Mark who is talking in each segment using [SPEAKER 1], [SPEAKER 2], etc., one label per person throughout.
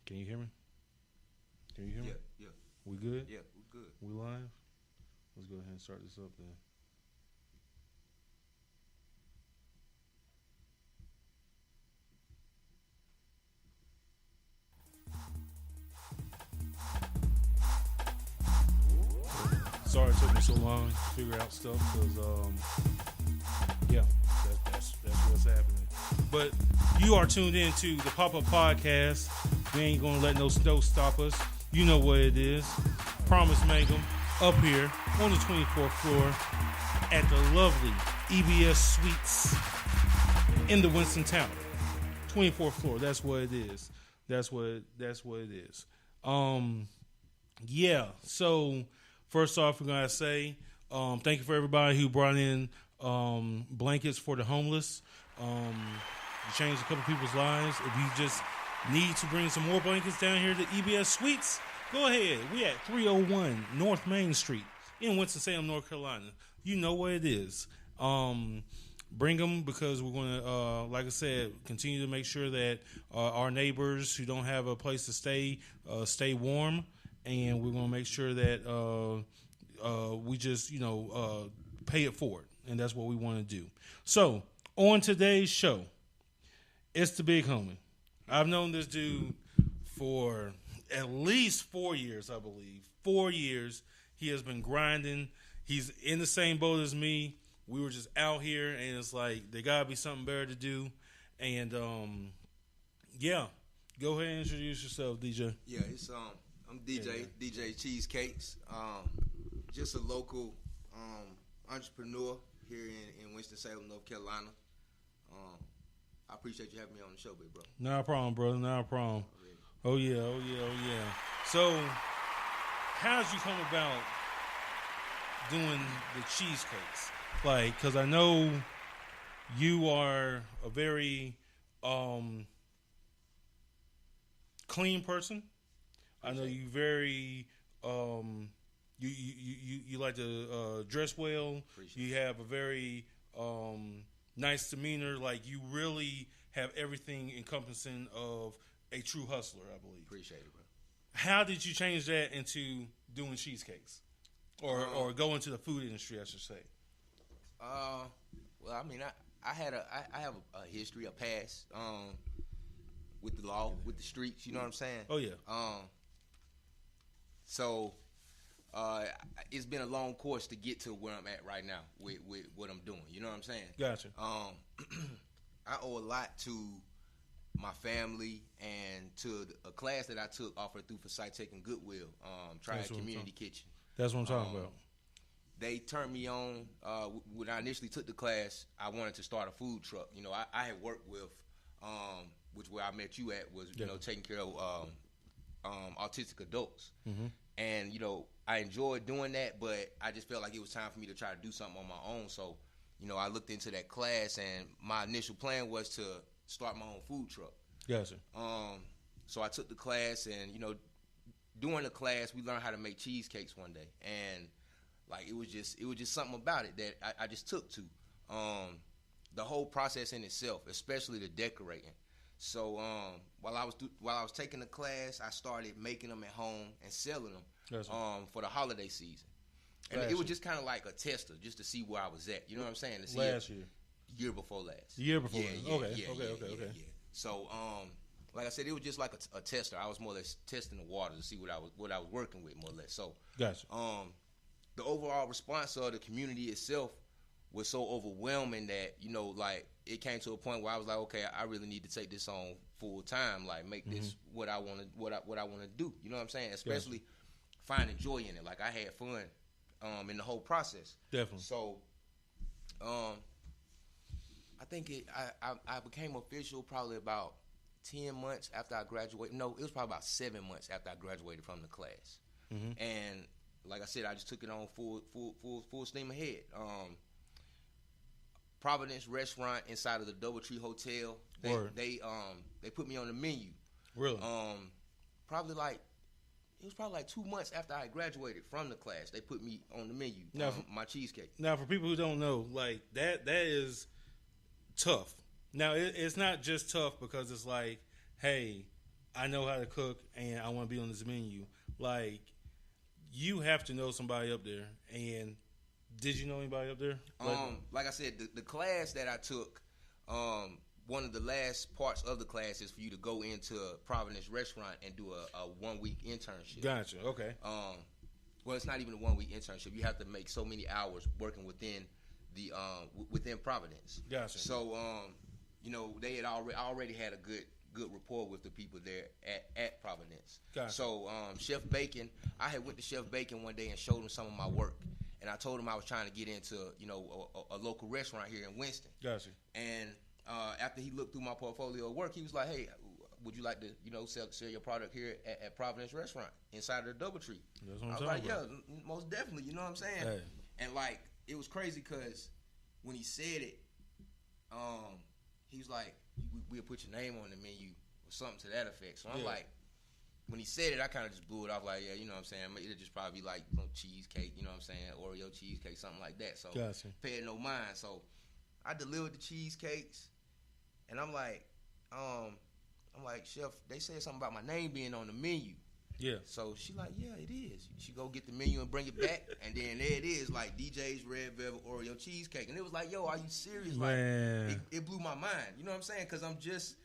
[SPEAKER 1] Can you hear me? Can you hear me?
[SPEAKER 2] Yeah.
[SPEAKER 1] We good?
[SPEAKER 2] Yeah, we good.
[SPEAKER 1] We live? Let's go ahead and start this up then. Sorry it took me so long to figure out stuff because, yeah, that's what's happening. But you are tuned into the Pop-Up Podcast. We ain't going to let no snow stop us. You know what it is. Promise Mangum up here on the 24th floor at the lovely EBS Suites in the Winston Tower. 24th floor. That's what it is. That's what it is. Yeah. So first off, we're gonna say thank you for everybody who brought in blankets for the homeless. You changed a couple people's lives. If you just need to bring some more blankets down here to EBS Suites, go ahead. We at 301 North Main Street in Winston-Salem, North Carolina. You know what it is. Bring them because we're going to, like I said, continue to make sure that our neighbors who don't have a place to stay warm. And we're going to make sure that we just, pay it forward. And that's what we want to do. So, on today's show, it's the big homie. I've known this dude for at least 4 years, I believe. 4 years. He has been grinding. He's in the same boat as me. We were just out here, and it's like, there got to be something better to do. And, yeah. Go ahead and introduce yourself, DJ.
[SPEAKER 2] Yeah, I'm DJ Cheesecakes. Just a local entrepreneur here in Winston-Salem, North Carolina. I appreciate you having me on the show, big bro.
[SPEAKER 1] Not a problem, brother. Not a problem. Oh, yeah. So, how did you come about doing the cheesecakes? Like, because I know you are a very clean person. I know you very you like to dress well. You have a very nice demeanor. Like, you really have everything encompassing of a true hustler, I believe.
[SPEAKER 2] Appreciate it, bro.
[SPEAKER 1] How did you change that into doing cheesecakes, or go into the food industry, I should say?
[SPEAKER 2] Well, I mean, I have a history, a past with the law, with the streets. You know what I'm saying?
[SPEAKER 1] Oh yeah.
[SPEAKER 2] So it's been a long course to get to where I'm at right now with what I'm doing. You know what I'm saying?
[SPEAKER 1] Gotcha.
[SPEAKER 2] I owe a lot to my family and to a class that I took offered through Forsyth Tech and Goodwill, Triad Community Kitchen.
[SPEAKER 1] That's what I'm talking about.
[SPEAKER 2] They turned me on. When I initially took the class, I wanted to start a food truck. You know, I had worked with, which where I met you at was, taking care of autistic adults. Mm-hmm. And, I enjoyed doing that, but I just felt like it was time for me to try to do something on my own. So, I looked into that class, and my initial plan was to start my own food truck.
[SPEAKER 1] Gotcha.
[SPEAKER 2] So I took the class, and, during the class, we learned how to make cheesecakes one day. And, like, it was just something about it that I just took to. The whole process in itself, especially the decorating. So while I was taking the class, I started making them at home and selling them for the holiday season. And it was just kind of like a tester, just to see where I was at. You know what I'm saying? To see year before last.
[SPEAKER 1] Year before
[SPEAKER 2] last.
[SPEAKER 1] Okay.
[SPEAKER 2] So like I said, it was just like a tester. I was more or less testing the water to see what I was working with, more or less. So
[SPEAKER 1] gotcha.
[SPEAKER 2] The overall response of the community itself was so overwhelming that, like, it came to a point where I was like, okay, I really need to take this on full time, like, make this what I want to do. You know what I'm saying? Especially finding joy in it. Like, I had fun in the whole process.
[SPEAKER 1] Definitely.
[SPEAKER 2] So, I think I became official probably about 10 months after I graduated. No, it was probably about 7 months after I graduated from the class. Mm-hmm. And like I said, I just took it on full steam ahead. Providence Restaurant inside of the DoubleTree Hotel. They put me on the menu.
[SPEAKER 1] Really?
[SPEAKER 2] Probably like 2 months after I graduated from the class. They put me on the menu.
[SPEAKER 1] Now,
[SPEAKER 2] my cheesecake.
[SPEAKER 1] Now, for people who don't know, like that is tough. Now, it's not just tough because it's like, hey, I know how to cook and I want to be on this menu. Like, you have to know somebody up there. And did you know anybody up there?
[SPEAKER 2] Like I said, the class that I took, one of the last parts of the class is for you to go into a Providence restaurant and do a 1 week internship.
[SPEAKER 1] Gotcha. Okay.
[SPEAKER 2] Well, it's not even a 1 week internship. You have to make so many hours working within the within Providence.
[SPEAKER 1] Gotcha.
[SPEAKER 2] So, they had already had a good rapport with the people there at Providence.
[SPEAKER 1] Gotcha.
[SPEAKER 2] So, Chef Bacon, I had went to Chef Bacon one day and showed him some of my work, and I told him I was trying to get into a local restaurant here in Winston.
[SPEAKER 1] Gotcha.
[SPEAKER 2] And after he looked through my portfolio of work, he was like, "Hey, would you like to sell your product here at Providence Restaurant inside of the DoubleTree?"
[SPEAKER 1] That's what
[SPEAKER 2] I
[SPEAKER 1] I'm
[SPEAKER 2] was like,
[SPEAKER 1] talking about.
[SPEAKER 2] "Yeah, most definitely." You know what I'm saying?
[SPEAKER 1] Hey.
[SPEAKER 2] And like, it was crazy because when he said it, he was like, "We'll put your name on the menu," or something to that effect. So I'm like, when he said it, I kind of just blew it off. Like, yeah, you know what I'm saying? It'll just probably be like cheesecake, you know what I'm saying? Oreo cheesecake, something like that. So
[SPEAKER 1] gotcha.
[SPEAKER 2] Paid no mind. So I delivered the cheesecakes, and I'm like, Chef, they said something about my name being on the menu.
[SPEAKER 1] Yeah.
[SPEAKER 2] So she like, yeah, it is. She go get the menu and bring it back, and then there it is, like DJ's Red Velvet Oreo cheesecake, and it was like, yo, are you serious?
[SPEAKER 1] Man.
[SPEAKER 2] Like, it blew my mind. You know what I'm saying? Because I'm just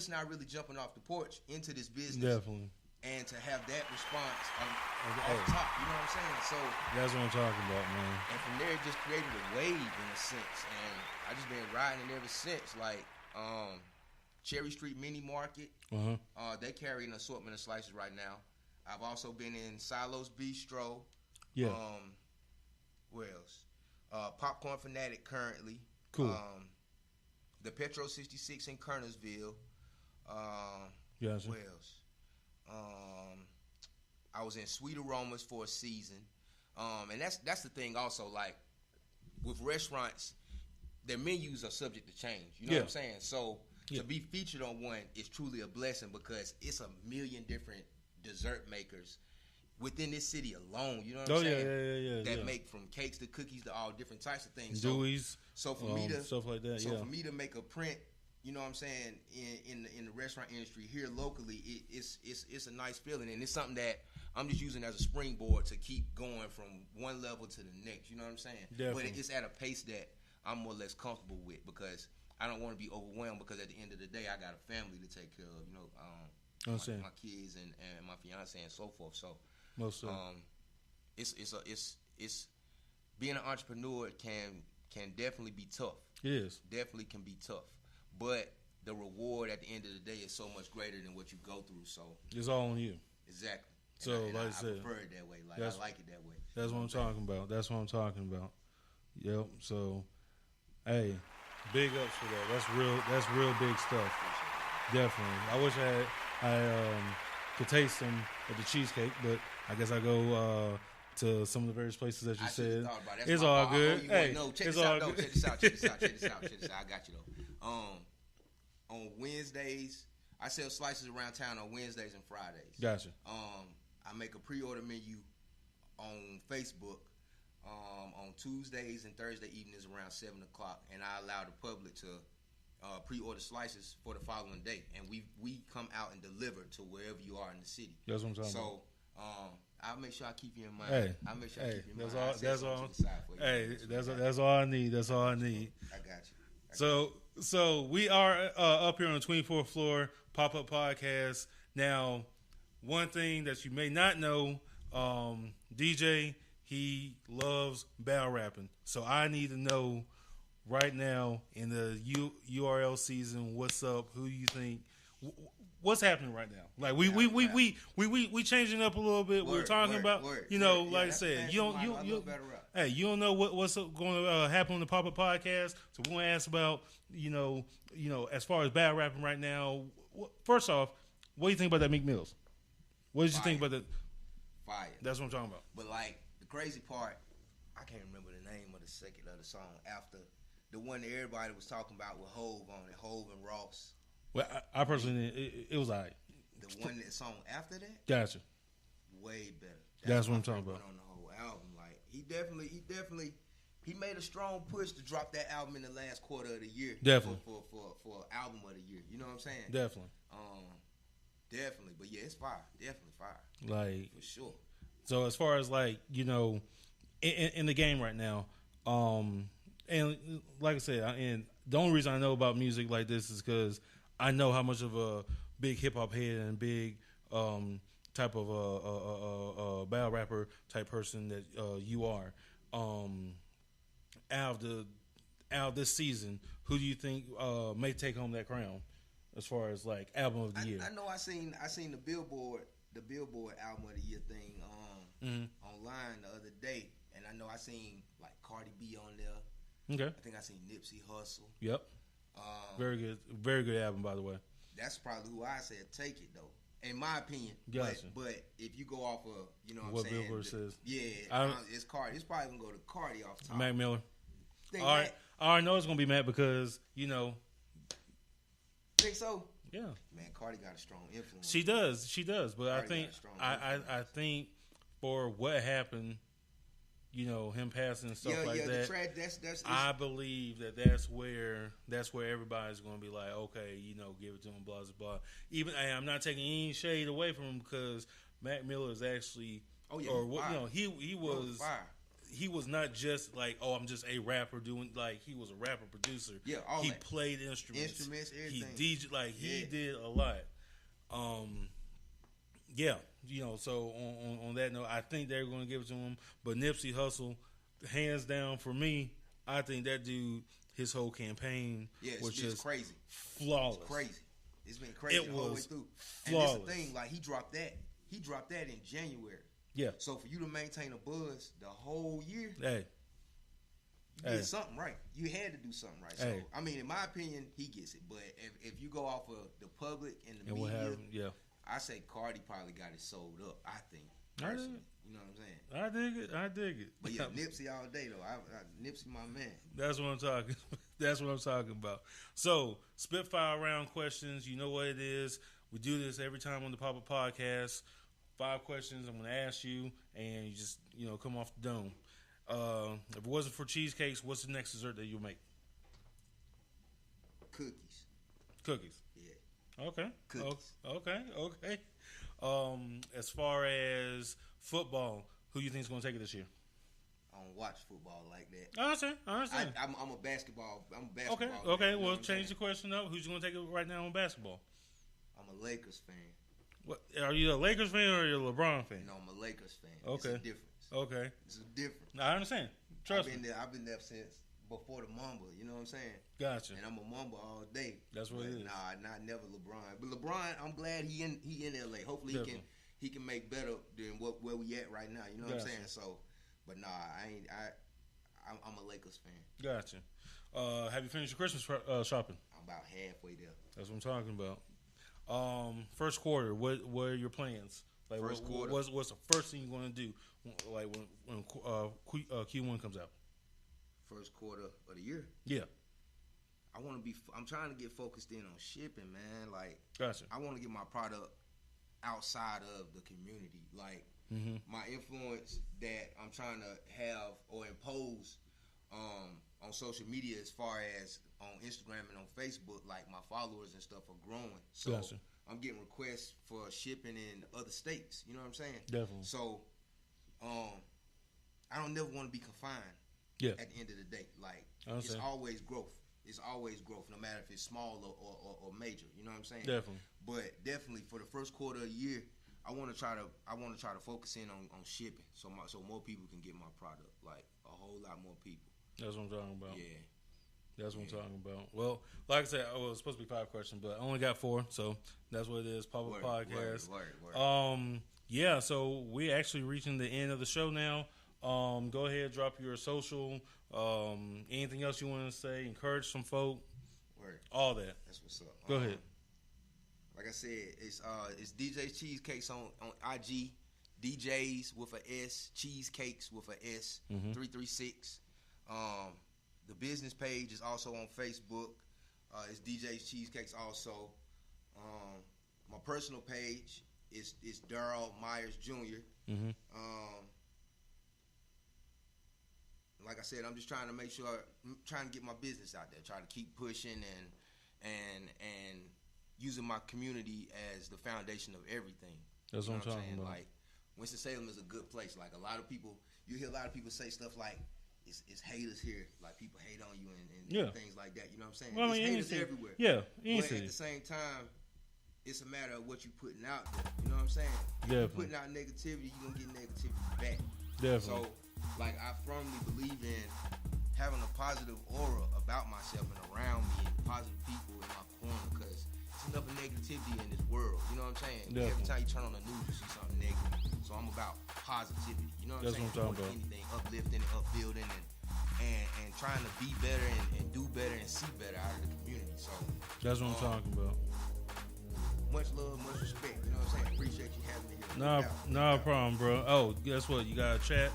[SPEAKER 2] not really jumping off the porch into this business.
[SPEAKER 1] Definitely.
[SPEAKER 2] And to have that response off top, you know what I'm saying? So
[SPEAKER 1] that's what I'm talking about, man.
[SPEAKER 2] And from there, it just created a wave in a sense, and I just been riding it ever since. Like Cherry Street Mini Market, they carry an assortment of slices right now. I've also been in Silos Bistro.
[SPEAKER 1] Yeah.
[SPEAKER 2] Where else? Popcorn Fanatic currently.
[SPEAKER 1] Cool.
[SPEAKER 2] The Petro 66 in Kernersville.
[SPEAKER 1] Gotcha.
[SPEAKER 2] Where else? I was in Sweet Aromas for a season. And that's the thing also, like, with restaurants, their menus are subject to change. You know what I'm saying? So to be featured on one is truly a blessing because it's a million different dessert makers within this city alone. You know what I'm saying? That make from cakes to cookies to all different types of things.
[SPEAKER 1] Deweys.
[SPEAKER 2] So for me to
[SPEAKER 1] stuff like that.
[SPEAKER 2] So for me to make a print, you know what I'm saying, in the restaurant industry here locally, it's a nice feeling, and it's something that I'm just using as a springboard to keep going from one level to the next. You know what I'm saying?
[SPEAKER 1] Definitely.
[SPEAKER 2] But it's at a pace that I'm more or less comfortable with because I don't want to be overwhelmed because at the end of the day, I got a family to take care of. You know, my kids and my fiance and so forth. So
[SPEAKER 1] most
[SPEAKER 2] it's being an entrepreneur can definitely be tough.
[SPEAKER 1] It is.
[SPEAKER 2] Definitely can be tough. But the reward at the end of the day is so much greater than what you go through. So
[SPEAKER 1] it's all on you.
[SPEAKER 2] Exactly.
[SPEAKER 1] So like I said,
[SPEAKER 2] I prefer it that way. Like I like it that way.
[SPEAKER 1] That's what I'm talking about. That's what I'm talking about. Yep. So, hey, big ups for that. That's real big stuff. Definitely. I wish I could taste some of the cheesecake, but I guess I go to some of the various places that you said. It's all good. Hey, it's all good.
[SPEAKER 2] Check this out. I got you though. On Wednesdays, I sell slices around town on Wednesdays and Fridays.
[SPEAKER 1] Gotcha.
[SPEAKER 2] I make a pre-order menu on Facebook on Tuesdays and Thursday evenings around 7 o'clock, and I allow the public to pre-order slices for the following day, and we come out and deliver to wherever you are in the city.
[SPEAKER 1] That's what I'm talking about.
[SPEAKER 2] So I'll make sure I keep you in mind.
[SPEAKER 1] Hey,
[SPEAKER 2] I'll make sure I keep you in mind.
[SPEAKER 1] That's all. Hey, that's all I need. That's all I need.
[SPEAKER 2] I got you.
[SPEAKER 1] So we are up here on the 24th floor pop-up podcast. Now, one thing that you may not know, DJ, he loves battle rapping. So I need to know right now in the URL season, what's up? Who you think? What's happening right now? Like we changing up a little bit. We're talking about like I said, you don't know what's going to happen on the pop-up podcast. So we want to ask about as far as battle rapping right now. First off, what do you think about that Meek Mills? What did you think about that?
[SPEAKER 2] Fire.
[SPEAKER 1] That's what I'm talking about.
[SPEAKER 2] But like the crazy part, I can't remember the name of the second of the song after the one that everybody was talking about with Hove on it, Hove and Ross.
[SPEAKER 1] Well, I personally, it was all right.
[SPEAKER 2] The one that song after that?
[SPEAKER 1] Gotcha.
[SPEAKER 2] Way better.
[SPEAKER 1] That's what I'm talking about.
[SPEAKER 2] On the whole album, like he definitely made a strong push to drop that album in the last quarter of the year.
[SPEAKER 1] Definitely.
[SPEAKER 2] For album of the year. You know what I'm saying?
[SPEAKER 1] Definitely.
[SPEAKER 2] Definitely. it's fire. Definitely fire.
[SPEAKER 1] Like
[SPEAKER 2] For sure.
[SPEAKER 1] So as far as like in the game right now, and like I said, and the only reason I know about music like this is because I know how much of a big hip hop head and big type of battle rapper type person that you are. Out of this season, who do you think may take home that crown as far as like album of the year?
[SPEAKER 2] I know I seen the Billboard album of the year thing online the other day, and I know I seen like Cardi B on there.
[SPEAKER 1] Okay.
[SPEAKER 2] I think I seen Nipsey Hussle.
[SPEAKER 1] Yep. Very good album, by the way.
[SPEAKER 2] That's probably who I said take it though, in my opinion.
[SPEAKER 1] Gotcha.
[SPEAKER 2] But if you go off of
[SPEAKER 1] what
[SPEAKER 2] I'm saying,
[SPEAKER 1] Billboard says,
[SPEAKER 2] it's Cardi. It's probably gonna go to Cardi off the top.
[SPEAKER 1] Mac Miller. All right, I already know it's gonna be Matt because
[SPEAKER 2] Think so?
[SPEAKER 1] Yeah.
[SPEAKER 2] Man, Cardi got a strong influence.
[SPEAKER 1] She does. But
[SPEAKER 2] Cardi
[SPEAKER 1] I think for what happened, him passing and stuff like that.
[SPEAKER 2] That's
[SPEAKER 1] I believe that's where everybody's going to be like, okay, give it to him, blah blah blah. Even I'm not taking any shade away from him because Mac Miller is actually, he was not just like, I'm just a rapper doing, like, he was a rapper producer.
[SPEAKER 2] Yeah,
[SPEAKER 1] he played instruments,
[SPEAKER 2] everything.
[SPEAKER 1] He DJ, like he did a lot. So on that note, I think they're going to give it to him. But Nipsey Hussle, hands down for me, I think that dude, his whole campaign was just
[SPEAKER 2] crazy,
[SPEAKER 1] flawless.
[SPEAKER 2] It's crazy. It's been crazy the whole way through.
[SPEAKER 1] Flawless.
[SPEAKER 2] And this thing, like he dropped that in January.
[SPEAKER 1] Yeah.
[SPEAKER 2] So for you to maintain a buzz the whole year,
[SPEAKER 1] you
[SPEAKER 2] did something right. You had to do something right. So I mean, in my opinion, he gets it. But if you go off of the public and the media, I say Cardi probably got it sold up. I think personally, you know what I'm saying?
[SPEAKER 1] I dig it.
[SPEAKER 2] But yeah, Nipsey all day though. Nipsey, my man.
[SPEAKER 1] That's what I'm talking. That's what I'm talking about. So spitfire round questions. You know what it is. We do this every time on the Papa Podcast. 5 questions I'm going to ask you, and you just come off the dome. If it wasn't for cheesecakes, what's the next dessert that you'll make? Cookies.
[SPEAKER 2] Yeah.
[SPEAKER 1] Okay.
[SPEAKER 2] Cookies.
[SPEAKER 1] Okay. As far as football, who do you think is going to take it this year?
[SPEAKER 2] I don't watch football like that.
[SPEAKER 1] I understand.
[SPEAKER 2] I'm a basketball.
[SPEAKER 1] Okay. Well, change the question up. Who's going to take it right now on basketball?
[SPEAKER 2] I'm a Lakers fan.
[SPEAKER 1] What, are you a Lakers fan or are you a LeBron fan?
[SPEAKER 2] No, I'm a Lakers fan.
[SPEAKER 1] Okay.
[SPEAKER 2] It's a difference.
[SPEAKER 1] Okay.
[SPEAKER 2] It's a difference.
[SPEAKER 1] I understand. Trust me.
[SPEAKER 2] I've been there since before the Mamba. You know what I'm saying?
[SPEAKER 1] Gotcha.
[SPEAKER 2] And I'm a Mamba all day.
[SPEAKER 1] That's what it is.
[SPEAKER 2] Not never LeBron. But LeBron, I'm glad he in LA. Hopefully he can make better than where we at right now. You know what I'm saying? So, but I'm a Lakers fan.
[SPEAKER 1] Gotcha. Have you finished your Christmas shopping?
[SPEAKER 2] I'm about halfway there.
[SPEAKER 1] That's what I'm talking about. First quarter, what are your plans? Like,
[SPEAKER 2] first quarter.
[SPEAKER 1] What's the first thing you're going to do, like when Q1 comes out?
[SPEAKER 2] First quarter of the year.
[SPEAKER 1] Yeah.
[SPEAKER 2] I'm trying to get focused in on shipping, man. Like,
[SPEAKER 1] gotcha.
[SPEAKER 2] I want to get my product outside of the community. Like, my influence that I'm trying to have or impose on social media, as far as on Instagram and on Facebook, like my followers and stuff are growing. So
[SPEAKER 1] gotcha.
[SPEAKER 2] I'm getting requests for shipping in other states. You know what I'm saying?
[SPEAKER 1] Definitely.
[SPEAKER 2] So I don't never want to be confined.
[SPEAKER 1] Yeah.
[SPEAKER 2] At the end of the day, like, it's always growth. It's always growth, no matter if it's small or major. You know what I'm saying?
[SPEAKER 1] Definitely.
[SPEAKER 2] But definitely for the first quarter of the year, I want to try to focus in on shipping, so more people can get my product, like a whole lot more people.
[SPEAKER 1] That's what I'm talking about.
[SPEAKER 2] Yeah.
[SPEAKER 1] That's what I'm talking about. Well, like I said, it was supposed to be 5 questions, but I only got 4, so that's what it is. Papa Podcast.
[SPEAKER 2] Word.
[SPEAKER 1] Yeah, so we're actually reaching the end of the show now. Go ahead, drop your social. Anything else you want to say? Encourage some folk.
[SPEAKER 2] Word.
[SPEAKER 1] All that.
[SPEAKER 2] That's what's up.
[SPEAKER 1] Go ahead.
[SPEAKER 2] Like I said, it's DJ Cheesecakes on IG. DJs with a S, Cheesecakes with a S, 336. The business page is also on Facebook. It's DJ's Cheesecakes also. My personal page is Darryl Myers Jr. Like I said, I'm just trying to make sure, trying to get my business out there, trying to keep pushing and using my community as the foundation of everything.
[SPEAKER 1] That's what I'm talking
[SPEAKER 2] saying?
[SPEAKER 1] about.
[SPEAKER 2] Like, Winston-Salem is a good place. Like, a lot of people, you hear a lot of people say stuff like, it's haters here. Like, people hate on you and things like that. You know what I'm saying?
[SPEAKER 1] Well, I mean,
[SPEAKER 2] it's haters everywhere.
[SPEAKER 1] Yeah.
[SPEAKER 2] But at the same time, it's a matter of what you're putting out there. You know what I'm saying? If you're putting out negativity, you're going to get negativity back.
[SPEAKER 1] Definitely.
[SPEAKER 2] So, like, I firmly believe in having a positive aura about myself and around me and positive people in my corner, because there's enough of negativity in this world. You know what I'm saying?
[SPEAKER 1] Definitely.
[SPEAKER 2] Every time you turn on the news, you see something negative. So I'm about positivity. You know what I'm saying?
[SPEAKER 1] That's what I'm talking about.
[SPEAKER 2] Anything uplifting and upbuilding and trying to be better and do better and see better out of the community. So
[SPEAKER 1] that's what I'm talking about.
[SPEAKER 2] Much love, much respect. You know what I'm saying? Appreciate you having me here.
[SPEAKER 1] No problem, bro. Oh, guess what? You got to chat.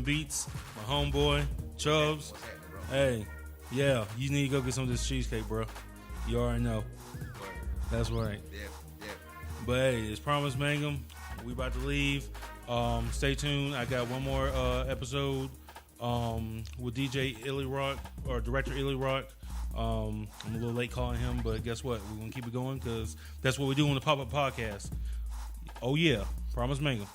[SPEAKER 1] Beats, my homeboy, Chubbs.
[SPEAKER 2] What's happening, bro?
[SPEAKER 1] Hey, yeah, you need to go get some of this cheesecake, bro. You already know. That's right.
[SPEAKER 2] Yeah.
[SPEAKER 1] But hey, it's Promise Mangum. We about to leave. Stay tuned. I got one more episode with DJ Illy Rock, or Director Illy Rock. I'm a little late calling him, but guess what? We're going to keep it going because that's what we do on the Pop-Up Podcast. Oh, yeah. Promise Mangum.